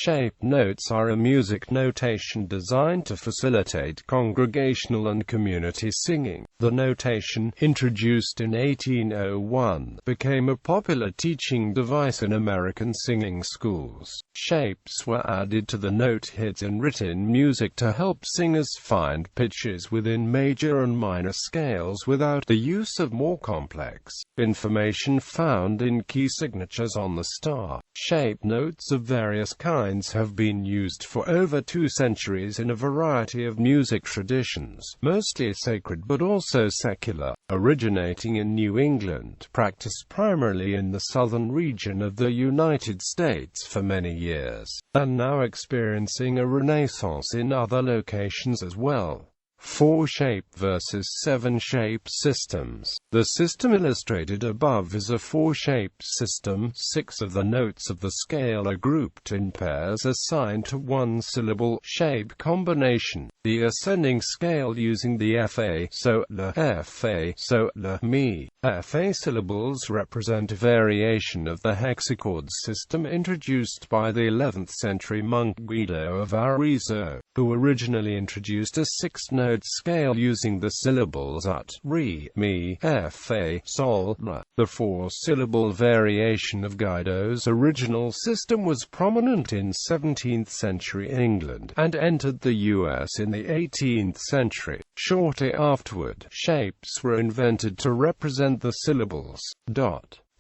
Shape notes are a music notation designed to facilitate congregational and community singing. The notation, introduced in 1801, became a popular teaching device in American singing schools. Shapes were added to the note heads in written music to help singers find pitches within major and minor scales without the use of more complex information found in key signatures on the staff.Shape notes of various kinds have been used for over 2 centuries in a variety of music traditions, mostly sacred but also secular, originating in New England, practiced primarily in the southern region of the United States for many years, and now experiencing a renaissance in other locations as well. 4-shape versus 7-shape systems. The system illustrated above is a 4-shape system. 6 of the notes of the scale are grouped in pairs assigned to one syllable shape combination. The ascending scale using the fa, so, la, fa, so, la, mi. Fa syllables represent a variation of the hexachord system introduced by the 11th century monk Guido of Arezzo, who originally introduced a 6-note scale using the syllables ut, re, mi, fa, sol, la. The 4-syllable variation of Guido's original system was prominent in 17th century England, and entered the US in the 18th century. Shortly afterward, shapes were invented to represent the syllables.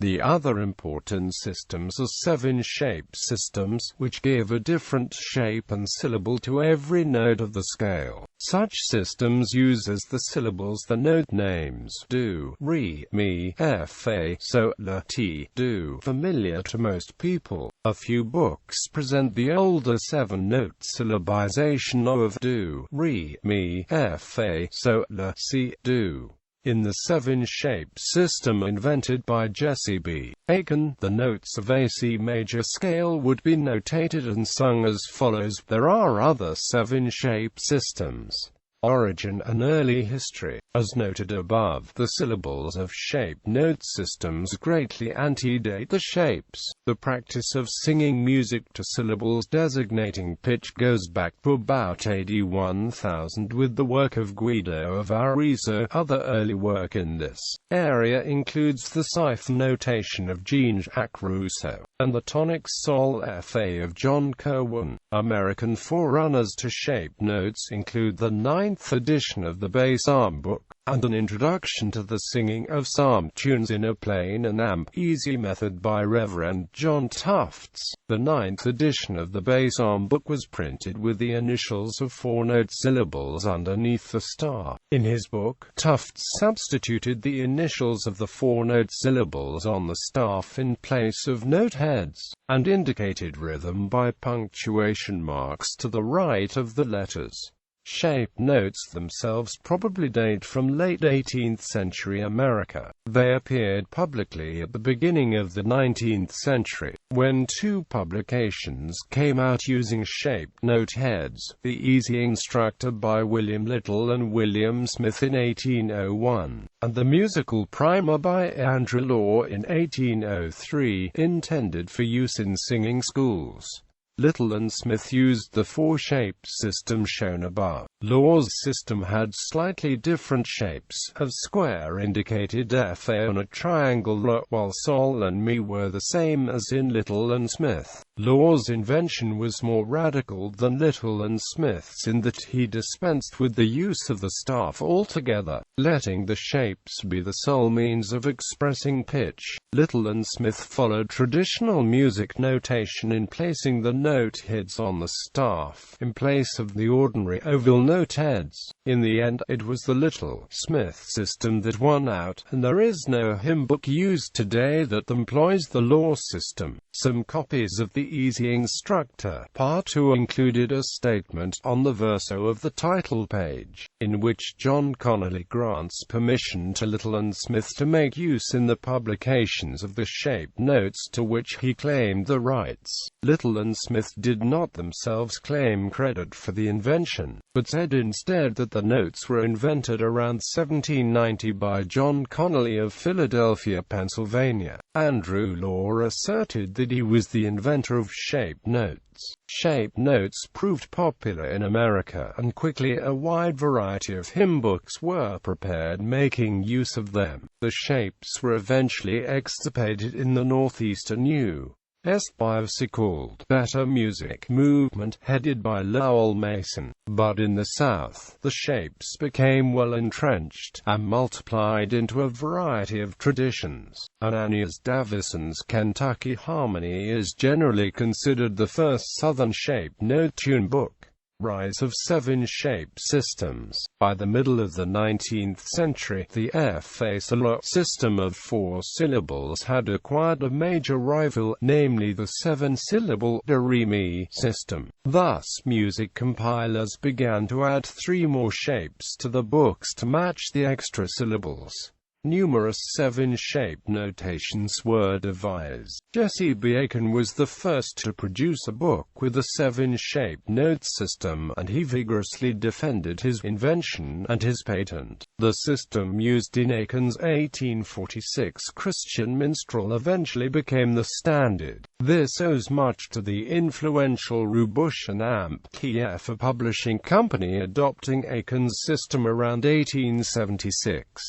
The other important systems are 7-shape systems, which give a different shape and syllable to every note of the scale. Such systems use as the syllables the note names do, re, mi, fa, so, la, ti, do, familiar to most people. A few books present the older 7-note syllabization of do, re, mi, fa, so, la, si, do. In the 7-shape system invented by Jesse B. Aiken, the notes of a C major scale would be notated and sung as follows. There are other 7-shape systems. Origin and early history. As noted above, the syllables of shape note systems greatly antedate the shapes. The practice of singing music to syllables designating pitch goes back to about AD 1000 with the work of Guido of Arezzo. Other early work in this area includes the cipher notation of Jean-Jacques Rousseau, and the tonic sol fa of John Cowan. American forerunners to shape notes include the 9th edition of the Bass Arm Book, and an introduction to the singing of psalm tunes in a plain and easy method by Reverend John Tufts. The 9th edition of the Bass Arm Book was printed with the initials of 4-note syllables underneath the star. In his book, Tufts substituted the initials of the 4-note syllables on the staff in place of note heads, and indicated rhythm by punctuation marks to the right of the letters. Shape notes themselves probably date from late 18th century America. They appeared publicly at the beginning of the 19th century, when 2 publications came out using shape note heads, The Easy Instructor by William Little and William Smith in 1801, and The Musical Primer by Andrew Law in 1803, intended for use in singing schools. Little and Smith used the 4-shape system shown above. Law's system had slightly different shapes. A square indicated fa and a triangle la, while sol and mi were the same as in Little and Smith. Law's invention was more radical than Little and Smith's in that he dispensed with the use of the staff altogether, letting the shapes be the sole means of expressing pitch. Little and Smith followed traditional music notation in placing the note heads on the staff, in place of the ordinary oval note heads. In the end, it was the Little-Smith system that won out, and there is no hymn book used today that employs the Law system. Some copies of The Easy Instructor, Part 2 included a statement on the verso of the title page, in which John Connolly grants permission to Little and Smith to make use in the publications of the shape notes to which he claimed the rights. Little and Smith Smith did not themselves claim credit for the invention, but said instead that the notes were invented around 1790 by John Connolly of Philadelphia, Pennsylvania. Andrew Law asserted that he was the inventor of shape notes. Shape notes proved popular in America, and quickly a wide variety of hymn books were prepared making use of them. The shapes were eventually extirpated in the northeastern U.S. by a so-called better music movement headed by Lowell Mason. But in the South, the shapes became well entrenched and multiplied into a variety of traditions. Ananias Davison's Kentucky Harmony is generally considered the first Southern shape note tune book. Rise of 7-shape systems. By the middle of the 19th century, the fa solo system of 4 syllables had acquired a major rival, namely the 7-syllable do-re-mi system. Thus, music compilers began to add 3 more shapes to the books to match the extra syllables. Numerous 7-shape notations were devised. Jesse B. Aiken was the first to produce a book with a 7-shape note system, and he vigorously defended his invention and his patent. The system used in Aiken's 1846 Christian Minstrel eventually became the standard. This owes much to the influential Rubush and Amp Kiev, a publishing company, adopting Aiken's system around 1876.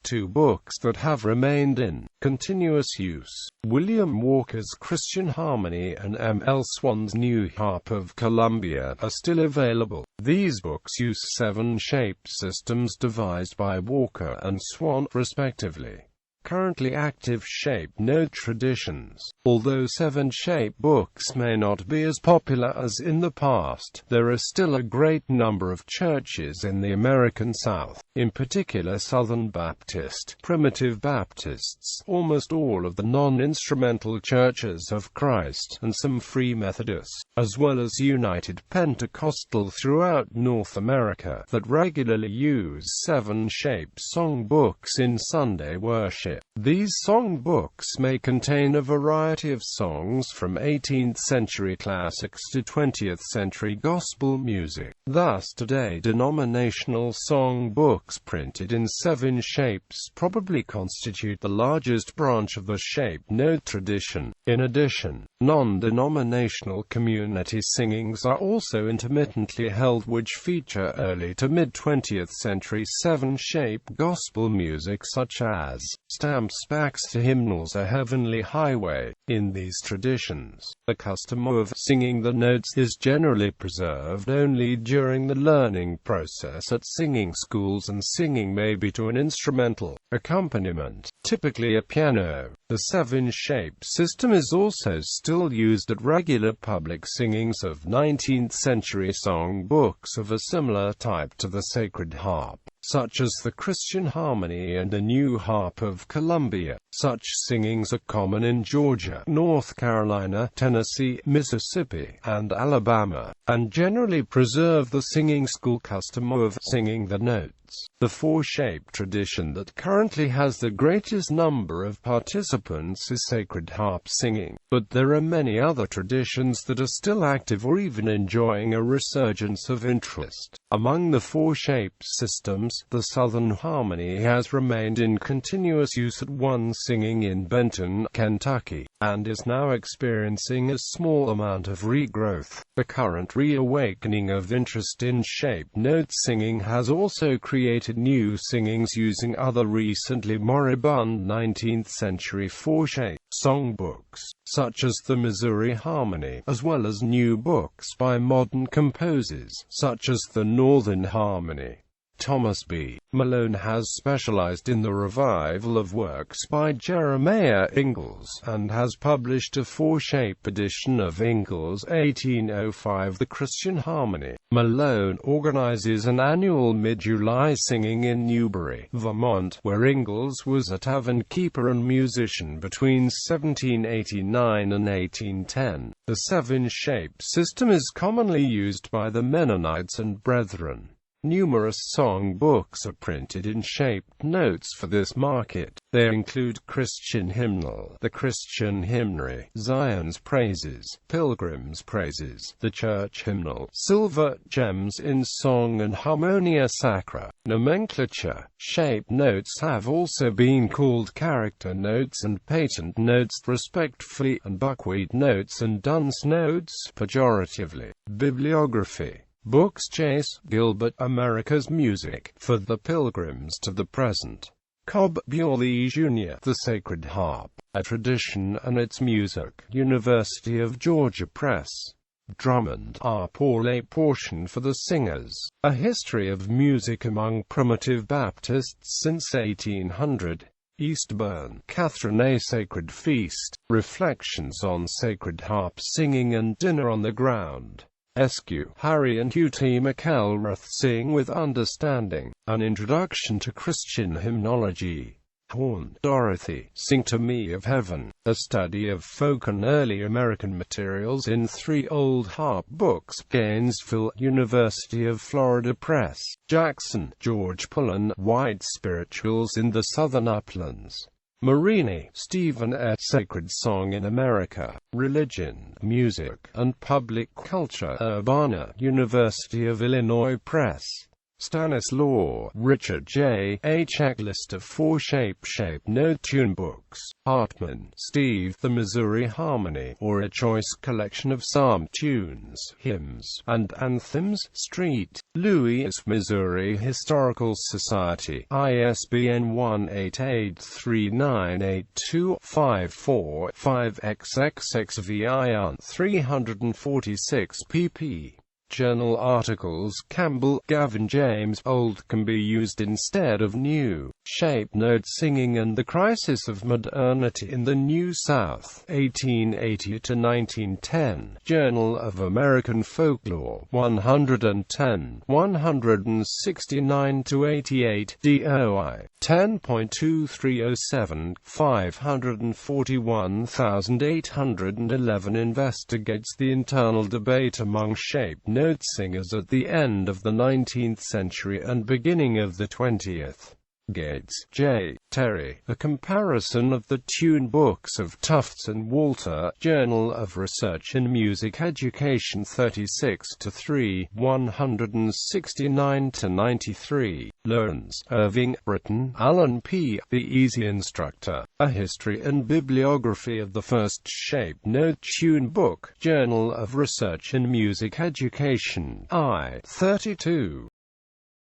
2 books that have remained in continuous use, William Walker's Christian Harmony and M. L. Swan's New Harp of Columbia, are still available. These books use 7-shape systems devised by Walker and Swan, respectively. Currently active shape note traditions. Although 7-shape books may not be as popular as in the past, there are still a great number of churches in the American South, in particular Southern Baptist, Primitive Baptists, almost all of the non-instrumental Churches of Christ, and some Free Methodists, as well as United Pentecostal throughout North America, that regularly use 7-shape song books in Sunday worship. These song books may contain a variety of songs from 18th-century classics to 20th-century gospel music. Thus, today denominational song books printed in 7 shapes probably constitute the largest branch of the shape note tradition. In addition, non-denominational community singings are also intermittently held, which feature early to mid-20th century 7-shape gospel music such as Stamps Backs to Hymnals, A Heavenly Highway. In these traditions, the custom of singing the notes is generally preserved only during the learning process at singing schools, and singing may be to an instrumental accompaniment, typically a piano. The 7-shape system is also still used at regular public singings of 19th-century song books of a similar type to the Sacred Harp, such as the Christian Harmony and the New Harp of Columbia. Such singings are common in Georgia, North Carolina, Tennessee, Mississippi, and Alabama, and generally preserve the singing school custom of singing the notes. The 4-shape tradition that currently has the greatest number of participants is Sacred Harp singing, but there are many other traditions that are still active or even enjoying a resurgence of interest. Among the 4-shape systems, the Southern Harmony has remained in continuous use at one singing in Benton, Kentucky, and is now experiencing a small amount of regrowth. The current reawakening of interest in shape note singing has also created new singings using other recently moribund 19th-century 4-shape songbooks, such as the Missouri Harmony, as well as new books by modern composers, such as the Northern Harmony. Thomas B. Malone has specialized in the revival of works by Jeremiah Ingalls, and has published a 4-shape edition of Ingalls' 1805 The Christian Harmony. Malone organizes an annual mid-July singing in Newbury, Vermont, where Ingalls was a tavern keeper and musician between 1789 and 1810. The 7-shape system is commonly used by the Mennonites and Brethren. Numerous song books are printed in shaped notes for this market. They include Christian Hymnal, the Christian Hymnary, Zion's Praises, Pilgrim's Praises, the Church Hymnal, Silver Gems in Song and Harmonia Sacra. Nomenclature. Shaped notes have also been called character notes and patent notes respectively, and buckwheat notes and dunce notes pejoratively. Bibliography. Books. Chase, Gilbert, America's Music, For the Pilgrims to the Present. Cobb Bewley, Jr., The Sacred Harp, A Tradition and Its Music, University of Georgia Press. Drummond, R. Paul, A Portion for the Singers, A History of Music Among Primitive Baptists Since 1800. Eastburn, Catherine, A Sacred Feast, Reflections on Sacred Harp Singing and Dinner on the Ground. Eskew, Harry and Hugh T. McElrath, Sing with Understanding, An Introduction to Christian Hymnology. Horn, Dorothy, Sing to Me of Heaven, A Study of Folk and Early American Materials in 3 Old Harp Books. Gainesville, University of Florida Press. Jackson, George Pullen, White Spirituals in the Southern Uplands. Marini, Stephen F. Sacred Song in America, Religion, Music, and Public Culture. Urbana, University of Illinois Press. Stanislaw, Richard J. A Checklist of 4 shape note tune books. Hartman, Steve, The Missouri Harmony, or a choice collection of psalm tunes, hymns, and anthems. Street, Louis, Missouri Historical Society, ISBN 1-883982545XXXVIII 346 pp. Journal articles. Campbell, Gavin James. Old can be used instead of new. Shape note Singing and the Crisis of Modernity in the New South, 1880 to 1910. Journal of American Folklore, 110, 169 to 88. DOI 10.2307, 541811 investigates the internal debate among shape note singers at the end of the 19th century and beginning of the 20th. Gates, J. Terry, A Comparison of the Tune Books of Tufts and Walter, Journal of Research in Music Education 36-3, 169-93. Lawrence, Irving, Britain, Alan P. The Easy Instructor, A History and Bibliography of the First Shape Note Tune Book, Journal of Research in Music Education, I. 32.